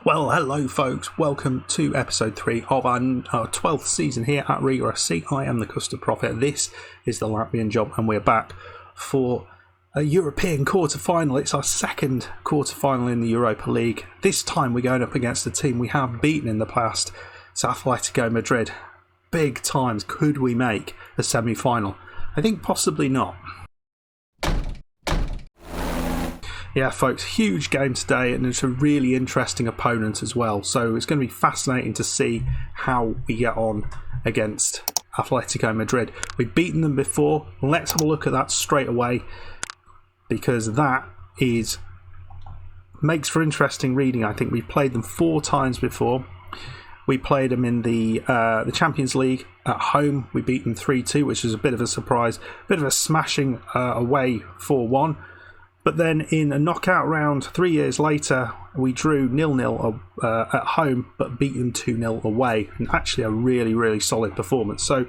Well, hello folks, welcome to episode 3 of our 12th season here at Riga FC. I am the Custard Prophet, this is the Latvian job, and we're back for a European quarter-final. It's our second quarter-final in the Europa League. This time we're going up against a team we have beaten in the past. It's Atletico Madrid. Big times. Could we make a semi-final? I think possibly not. Yeah, folks, huge game today, and it's a really interesting opponent as well. So it's going to be fascinating to see how we get on against Atletico Madrid. We've beaten them before. Let's have a look at that straight away, because that makes for interesting reading. I think we've played them 4 times before. We played them in the Champions League at home. We beat them 3-2, which was a bit of a surprise, a bit of a smashing away 4-1. But then in a knockout round 3 years later, we drew 0-0 at home, but beat them 2-0 away. And actually a really, really solid performance. So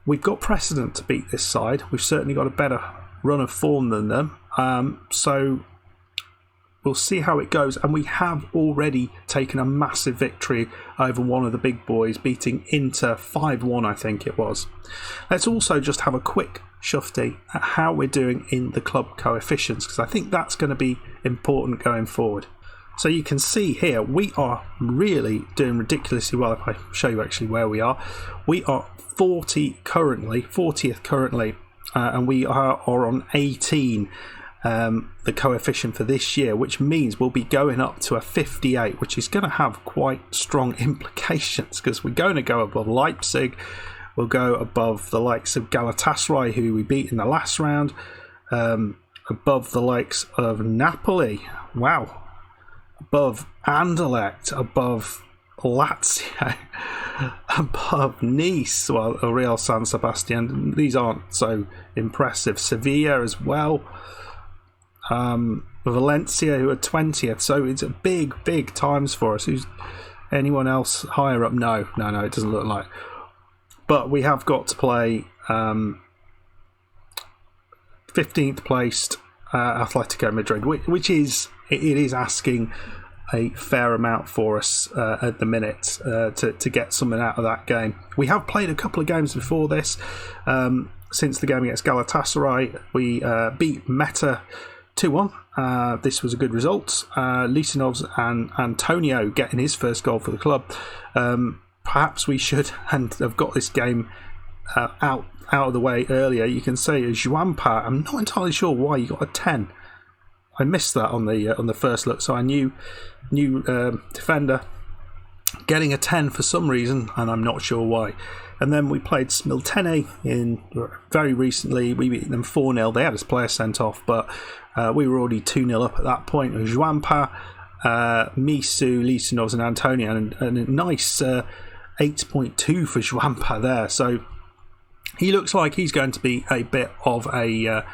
we've got precedent to beat this side. We've certainly got a better run of form than them. So we'll see how it goes. And we have already taken a massive victory over one of the big boys, beating Inter 5-1, I think it was. Let's also just have a quick shufti at how we're doing in the club coefficients, because I think that's going to be important going forward. So you can see here we are really doing ridiculously well. If I show you actually where we are 40th currently, and we are on 18, the coefficient for this year, which means we'll be going up to a 58, which is going to have quite strong implications, because we're going to go above Leipzig. We'll go above the likes of Galatasaray, who we beat in the last round, above the likes of Napoli, wow, above Anderlecht, above Lazio, above Nice, well, Real San Sebastian. These aren't so impressive. Sevilla as well, Valencia, who are 20th. So it's a big times for us. Who's anyone else higher up? No, it doesn't look like. But we have got to play 15th placed Atletico Madrid, which is asking a fair amount for us at the minute to get something out of that game. We have played a couple of games before this. Since the game against Galatasaray, we beat Meta 2-1. This was a good result. Lisanovs and Antonio getting his first goal for the club. Perhaps we should and have got this game out of the way earlier. You can say Juanpa. I'm not entirely sure why you got a 10. I missed that on the first look. So I knew defender getting a 10 for some reason, and I'm not sure why. And then we played Smiltene in very recently. We beat them 4-0. They had his player sent off, but we were already 2-0 up at that point. Juanpa, Misu, Lisanovs and Antonio, and a nice 8.2 for Juanpa there. So he looks like he's going to be a bit of a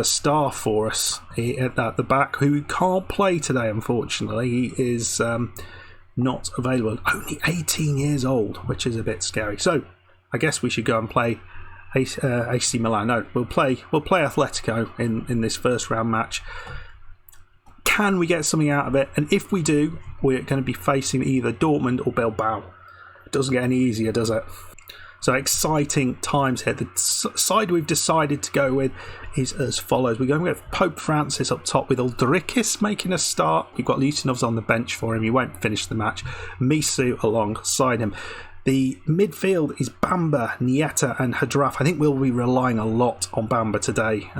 star for us at the back, who can't play today, unfortunately. He is not available. Only 18 years old, which is a bit scary. So I guess we should go and play AC Milan. No, we'll play Atletico in this first round match. Can we get something out of it? And if we do, we're going to be facing either Dortmund or Bilbao. It doesn't get any easier, does it? So exciting times here. The side we've decided to go with is as follows. We're going with Pope Francis up top, with Aldrikis making a start. We've got Lisanovs on the bench for him. He won't finish the match. Misu alongside him. The midfield is Bamba, Nieta and Hadraf. I think we'll be relying a lot on Bamba today.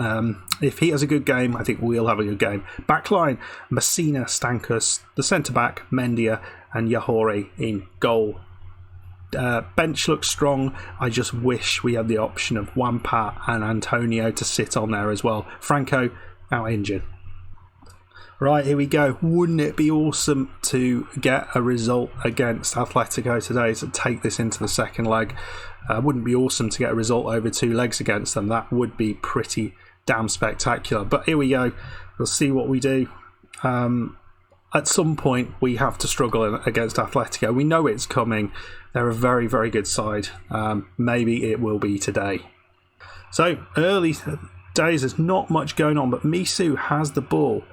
If he has a good game, I think we'll have a good game. Backline, Messina, Stankus. The centre-back, Mendia and Yahori in goal. Bench looks strong. I just wish we had the option of Juanpa and Antonio to sit on there as well. Franco out injured. Right, here we go. Wouldn't it be awesome to get a result against Atletico today to take this into the second leg? Wouldn't it be awesome to get a result over 2 legs against them? That would be pretty damn spectacular. But here we go. We'll see what we do. At some point, we have to struggle against Atletico. We know it's coming. They're a very, very good side. Maybe it will be today. So, early days, there's not much going on, but Misu has the ball.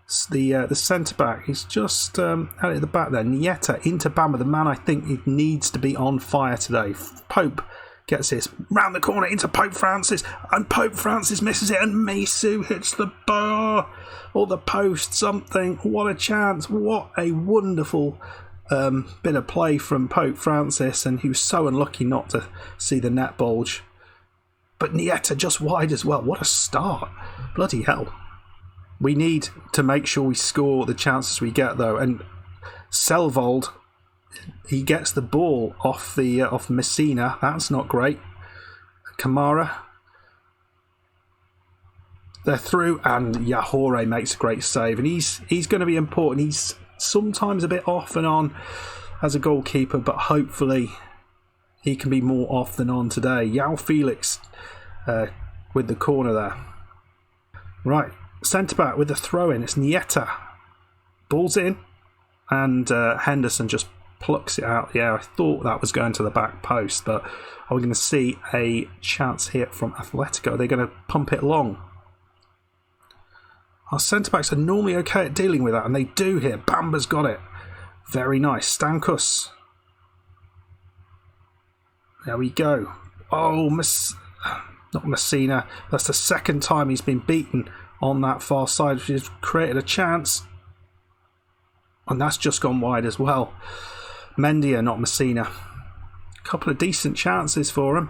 The centre back. He's just out at the back there. Nieta into Bamba, the man I think he needs to be on fire today. Pope gets this round the corner into Pope Francis, and Pope Francis misses it, and Misu hits the bar or the post. Something. What a chance! What a wonderful bit of play from Pope Francis, and he was so unlucky not to see the net bulge. But Nieta just wide as well. What a start! Bloody hell! We need to make sure we score the chances we get, though. And Selvold, he gets the ball off Messina. That's not great. Kamara, they're through, and Yahore makes a great save. And he's going to be important. He's sometimes a bit off and on as a goalkeeper, but hopefully he can be more off than on today. Yao Felix with the corner there. Right. Centre back with the throw in. It's Nieta. Ball's in, and Henderson just plucks it out. Yeah, I thought that was going to the back post, but are we going to see a chance here from Atletico? Are they going to pump it long? Our centre backs are normally okay at dealing with that, and they do here. Bamba's got it. Very nice. Stankus. There we go. Oh, not Messina. That's the second time he's been beaten on that far side, which has created a chance, and that's just gone wide as well. Mendia, not Messina. A couple of decent chances for him.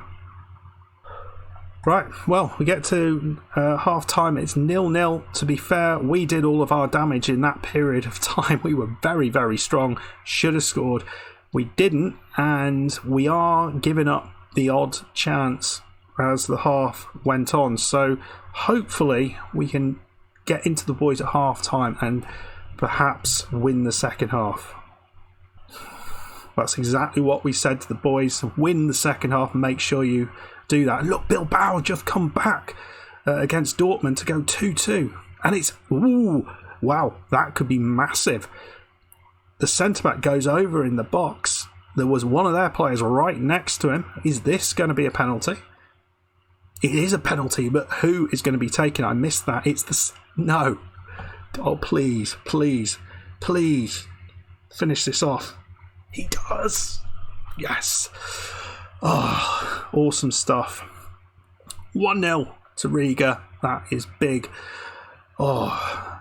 Right, well, we get to half time. It's 0-0. To be fair, we did all of our damage in that period of time. We were very, very strong. Should have scored. We didn't, and we are giving up the odd chance as the half went on. So hopefully we can get into the boys at half time and perhaps win the second half. That's exactly what we said to the boys. Win the second half and make sure you do that. And look, Bilbao just come back against Dortmund to go 2-2. And it's, ooh, wow, that could be massive. The centre-back goes over in the box. There was one of their players right next to him. Is this going to be a penalty? It is a penalty, but who is going to be taken? I missed that. It's the... No. Oh, please, please, please. Finish this off. He does. Yes. Oh, awesome stuff. 1-0 to Riga. That is big. Oh,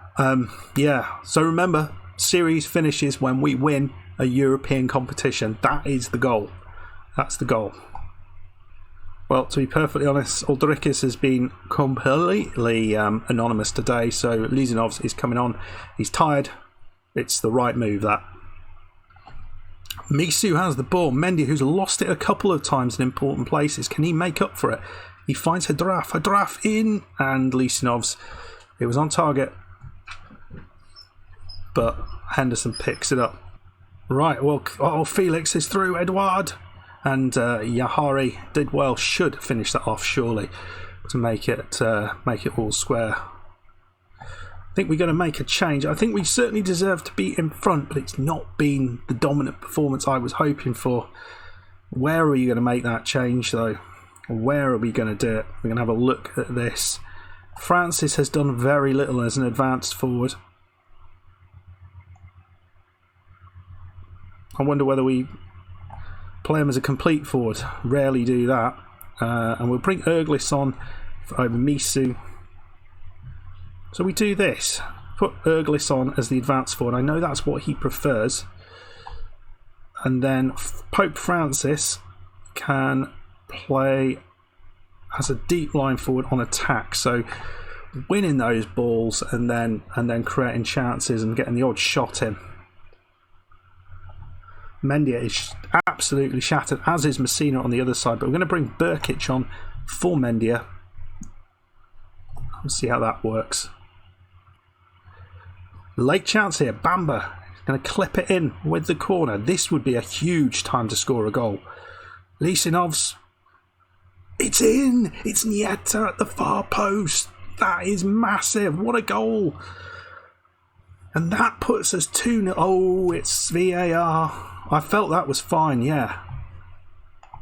yeah. So remember, series finishes when we win a European competition. That is the goal. That's the goal. Well, to be perfectly honest, Uldrikis has been completely anonymous today, so Lizanovs is coming on. He's tired. It's the right move, that. Misu has the ball. Mendy, who's lost it a couple of times in important places. Can he make up for it? He finds Hadraf. Hadraf in, and Lizanovs. It was on target, but Henderson picks it up. Right, well, Felix is through. Eduard. And Yahari did well. Should finish that off surely to make it all square. I think we're going to make a change. I think we certainly deserve to be in front, but it's not been the dominant performance I was hoping for. Where are we going to make that change, though? Where are we going to do it? We're going to have a look at this. Francis has done very little as an advanced forward. I wonder whether we play him as a complete forward. Rarely do that. And we'll bring Erglis on over Misu. So we do this. Put Erglis on as the advanced forward. I know that's what he prefers. And then Pope Francis can play as a deep line forward on attack. So winning those balls and then creating chances and getting the odd shot in. Mendia is absolutely shattered, as is Messina on the other side. But we're going to bring Burkic on for Mendia. We'll see how that works. Late chance here. Bamba going to clip it in with the corner. This would be a huge time to score a goal. Lisanovs. It's in. It's Nieta at the far post. That is massive. What a goal. And that puts us 2-0. Oh, it's VAR. I felt that was fine, yeah.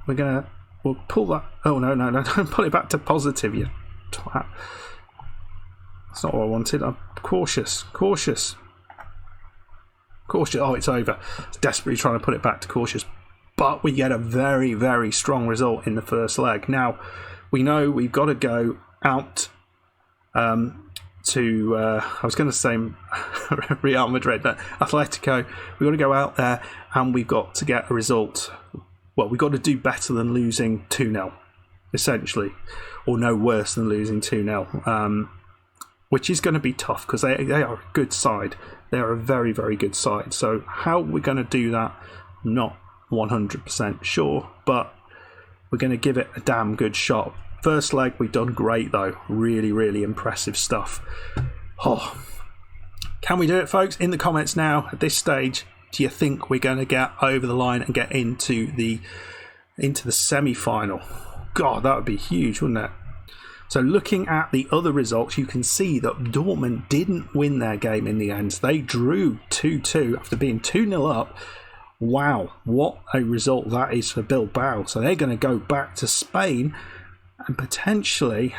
We'll pull that. Oh, no, don't pull it back to positive, you twat. That's not what I wanted. I'm cautious. Oh, it's over. It's desperately trying to put it back to cautious. But we get a very, very strong result in the first leg. Now, we know we've got to go out to, I was going to say Real Madrid, but Atletico. We've got to go out there and we've got to get a result. Well, we've got to do better than losing 2-0, essentially, or no worse than losing 2-0, which is going to be tough because they are a good side. They are a very, very good side. So how we're going to do that, not 100% sure, but we're going to give it a damn good shot. First leg, we've done great though. Really, really impressive stuff. Oh, can we do it, folks? In the comments now, at this stage, do you think we're going to get over the line and get into the semi-final? God, that would be huge, wouldn't it? So looking at the other results, you can see that Dortmund didn't win their game in the end. They drew 2-2 after being 2-0 up. Wow, what a result that is for Bilbao. So they're going to go back to Spain and potentially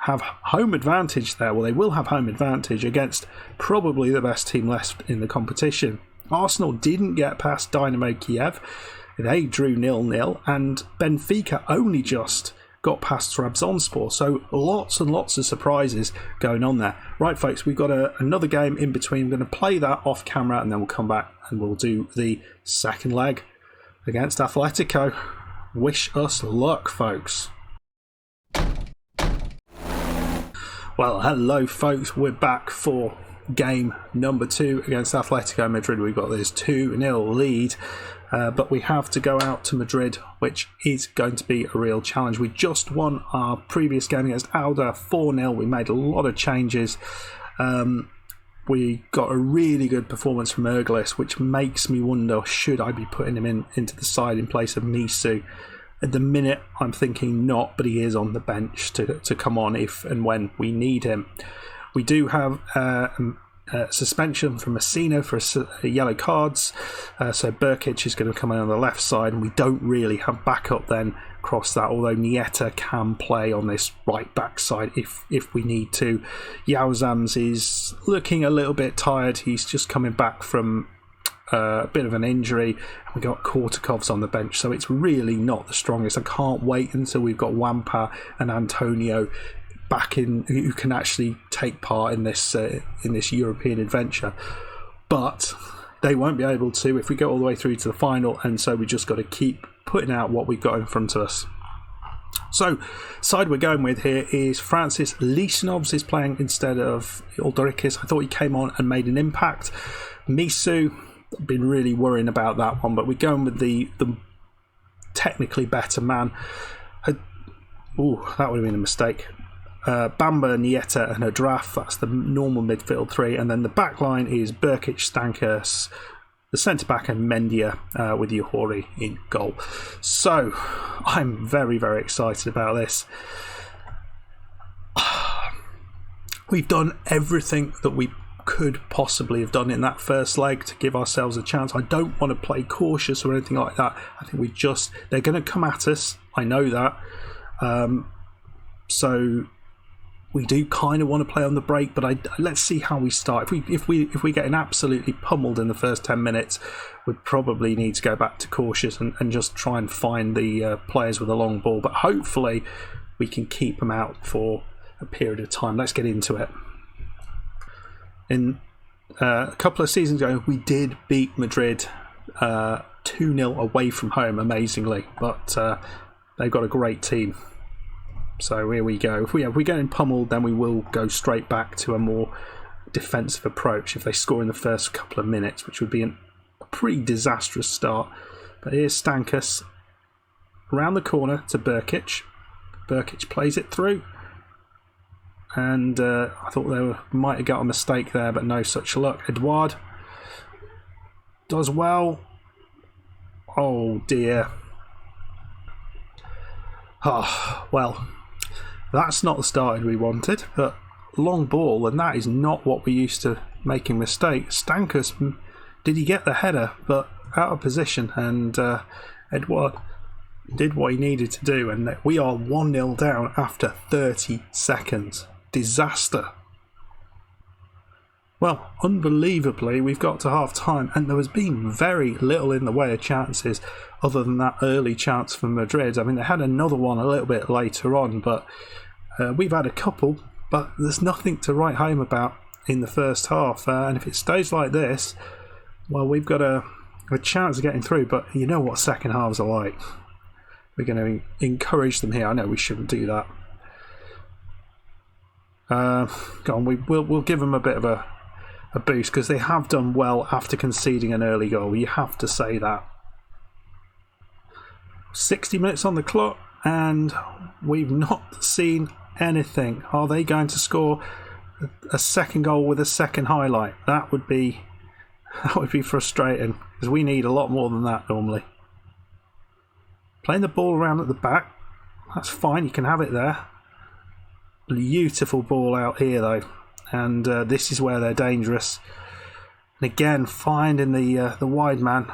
have home advantage there. Well, they will have home advantage against probably the best team left in the competition. Arsenal didn't get past Dynamo Kiev. They drew 0-0, and Benfica only just got past Trabzonspor. So lots and lots of surprises going on there. Right, folks, we've got another game in between. I'm going to play that off camera and then we'll come back and we'll do the second leg against Atletico. Wish us luck, folks. Well, hello, folks. We're back for game number 2 against Atletico Madrid. We've got this 2-0 lead. But we have to go out to Madrid, which is going to be a real challenge. We just won our previous game against Auda 4-0. We made a lot of changes. We got a really good performance from Erglis, which makes me wonder, should I be putting him into the side in place of Misu? At the minute, I'm thinking not, but he is on the bench to come on if and when we need him. We do have suspension from Messina for yellow cards, so Burkic is going to come in on the left side, and we don't really have backup then across that, although Nieta can play on this right back side if we need to. Yauzams is looking a little bit tired. He's just coming back from a bit of an injury, and we got Kortakovs on the bench, so it's really not the strongest. I can't wait until we've got Wampa and Antonio back in, who can actually take part in this European adventure, but they won't be able to if we go all the way through to the final, and so we just got to keep putting out what we've got in front of us. So, side we're going with here is Francis Lisenovs is playing instead of Uldrikis. I thought he came on and made an impact. Misu, I've been really worrying about that one, but we're going with the technically better man. Ooh, that would have been a mistake. Bamba, Nieta and Hadraf, that's the normal midfield 3, and then the back line is Burkic, Stankus, the centre back, and Mendia with Uhori in goal. So I'm very, very excited about this. We've done everything that we could possibly have done in that first leg to give ourselves a chance. I don't want to play cautious or anything like that. I think they're going to come at us, I know that, so we do kind of want to play on the break, but let's see how we start. If we get absolutely pummeled in the first 10 minutes, we'd probably need to go back to cautious and just try and find the players with a long ball. But hopefully we can keep them out for a period of time. Let's get into it. In a couple of seasons ago, we did beat Madrid 2-0 away from home, amazingly, but they've got a great team. So here we go. If we're getting pummeled, then we will go straight back to a more defensive approach if they score in the first couple of minutes, which would be a pretty disastrous start. But here's Stankus around the corner to Burkic. Burkic plays it through. And I thought they might have got a mistake there, but no such luck. Eduard does well. Oh dear. Oh, well, that's not the start we wanted, but long ball, and that is not what we used to making mistakes. Stankus, did he get the header, but out of position, and Eduard did what he needed to do, and we are 1-0 down after 30 seconds. Disaster. Well, unbelievably, we've got to half-time, and there has been very little in the way of chances other than that early chance from Madrid. I mean, they had another one a little bit later on, but we've had a couple, but there's nothing to write home about in the first half. And if it stays like this, well, we've got a chance of getting through, but you know what second halves are like. We're going to encourage them here. I know we shouldn't do that. Go on, we'll give them a bit of a boost because they have done well after conceding an early goal. You have to say that. 60 minutes on the clock and we've not seen anything. Are they going to score a second goal with a second highlight? That would be frustrating because we need a lot more than that normally. Playing the ball around at the back, that's fine, you can have it there. Beautiful ball out here though, and this is where they're dangerous. And again, finding the wide man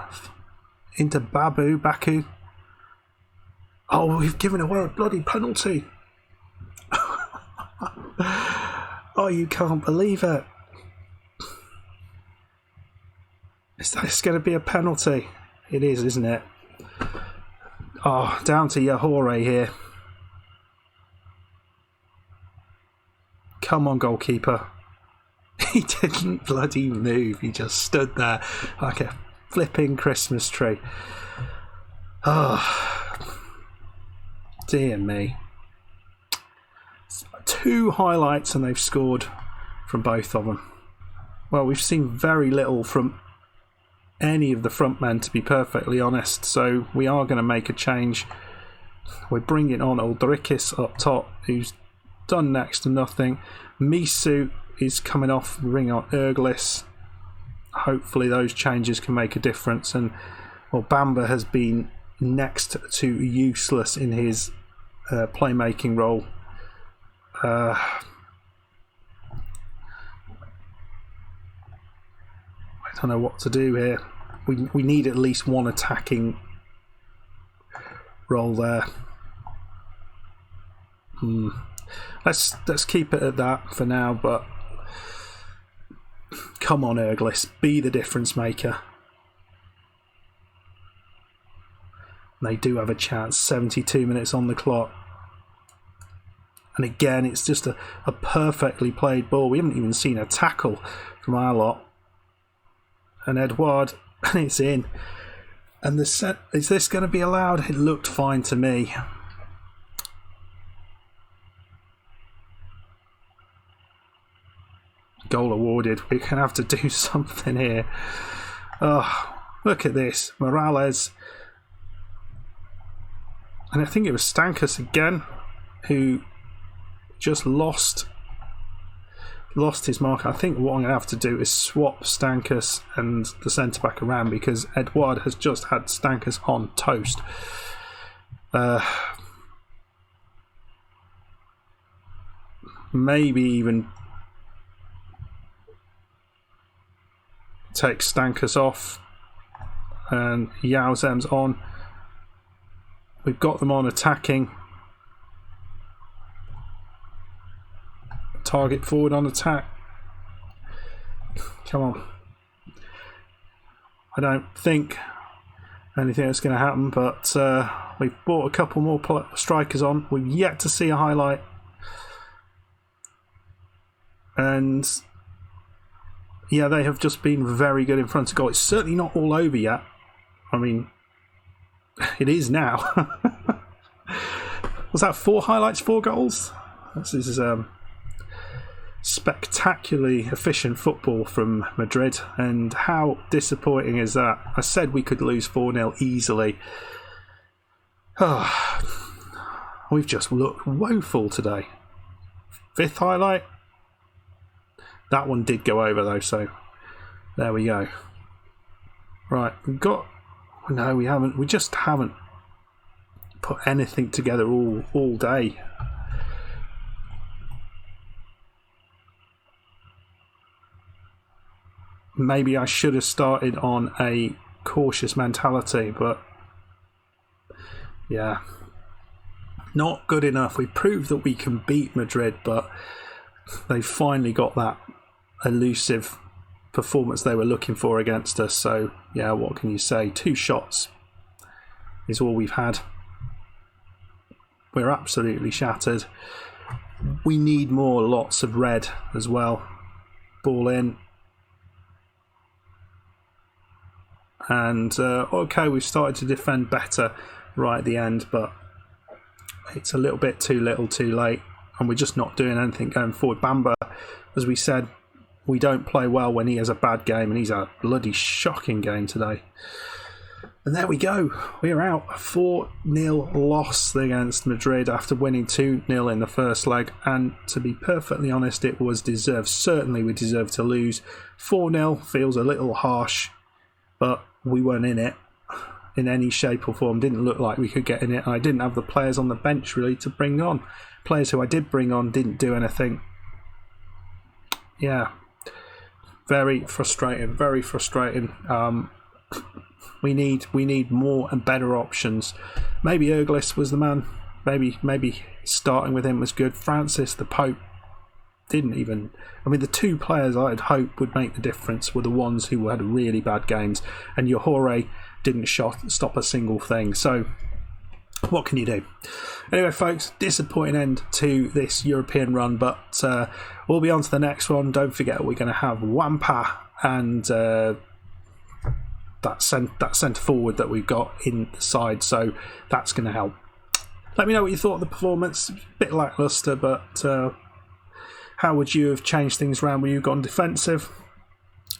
into Baku. Oh, we've given away a bloody penalty. Oh, you can't believe it. Is this going to be a penalty? It is, isn't it? Oh, down to Yahore here. Come on, goalkeeper. He didn't bloody move. He just stood there like a flipping Christmas tree. Oh, dear me. 2 highlights and they've scored from both of them. Well, we've seen very little from any of the front men, to be perfectly honest, so we are going to make a change. We're bringing on Uldrikis up top, who's done next to nothing. Misu is coming off, bringing on Erglis. Hopefully those changes can make a difference, and Bamba has been next to useless in his playmaking role. I don't know what to do here. We need at least one attacking role there. Let's keep it at that for now, but come on, Erglis, be the difference maker. They do have a chance. 72 minutes on the clock. And again, it's just a perfectly played ball. We haven't even seen a tackle from our lot. And Edouard, and it's in. And is this going to be allowed? It looked fine to me. Goal awarded. We're going to have to do something here. Oh, look at this. Morales. And I think it was Stankus again who just lost his mark. I think what I'm going to have to do is swap Stankus and the centre-back around because Edouard has just had Stankus on toast. Maybe even take Stankus off and Yaozem's on. We've got them on attacking. Target forward on attack. Come on. I don't think anything that's going to happen, but we've brought a couple more strikers on. We've yet to see a highlight. And yeah, they have just been very good in front of goal. It's certainly not all over yet. I mean, it is now. Was that 4 highlights, 4 goals? This is spectacularly efficient football from Madrid, and how disappointing is that? I said we could lose 4-0 easily. We've just looked woeful today. 5th highlight. That one did go over though, so there we go. Right, we've got... No, we haven't. We just haven't put anything together all day. Maybe I should have started on a cautious mentality, but yeah, not good enough. We proved that we can beat Madrid, but they finally got that elusive performance they were looking for against us. So, yeah, what can you say? 2 shots is all we've had. We're absolutely shattered. We need more lots of red as well. Ball in. And, okay, we've started to defend better right at the end, but it's a little bit too little too late, and we're just not doing anything going forward. Bamba, as we said, we don't play well when he has a bad game, and he's a bloody shocking game today. And there we go. We're out. A 4-0 loss against Madrid after winning 2-0 in the first leg. And to be perfectly honest, it was deserved. Certainly we deserved to lose. 4-0 feels a little harsh, but we weren't in it in any shape or form. Didn't look like we could get in it. And I didn't have the players on the bench really to bring on. Players who I did bring on didn't do anything. Yeah. Very frustrating. Very frustrating. We need more and better options. Maybe Erglis was the man. Maybe starting with him was good. Francis, the Pope, didn't even... I mean, the 2 players I had hoped would make the difference were the ones who had really bad games. And Johore didn't stop a single thing. So, what can you do? Anyway, folks, disappointing end to this European run. But we'll be on to the next one. Don't forget, we're going to have Wampa and... that centre forward that we've got in the side, so that's going to help. Let me know what you thought of the performance. A bit lacklustre, but how would you have changed things around when you've gone defensive?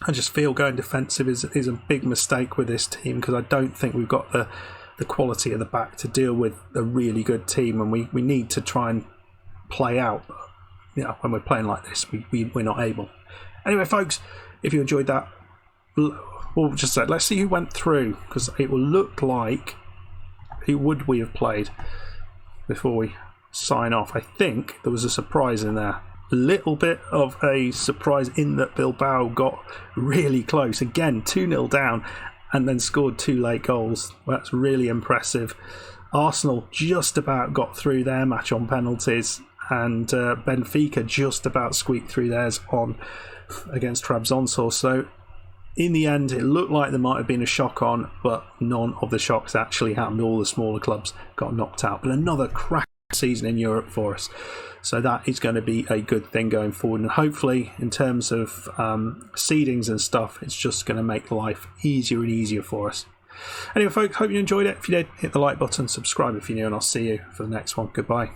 I just feel going defensive is a big mistake with this team, because I don't think we've got the quality at the back to deal with a really good team, and we need to try and play out. You know, when we're playing like this, we're not able. Anyway, folks, if you enjoyed that, we'll just say, let's see who went through, because it will look like who would we have played before we sign off. I think there was a surprise in there. A little bit of a surprise in that Bilbao got really close. Again, 2-0 down and then scored 2 late goals. That's really impressive. Arsenal just about got through their match on penalties, and Benfica just about squeaked through theirs on against Trabzonspor. So in the end, it looked like there might have been a shock on, but none of the shocks actually happened. All the smaller clubs got knocked out. But another cracking season in Europe for us. So that is going to be a good thing going forward. And hopefully, in terms of seedings and stuff, it's just going to make life easier and easier for us. Anyway, folks, hope you enjoyed it. If you did, hit the like button, subscribe if you're new, and I'll see you for the next one. Goodbye.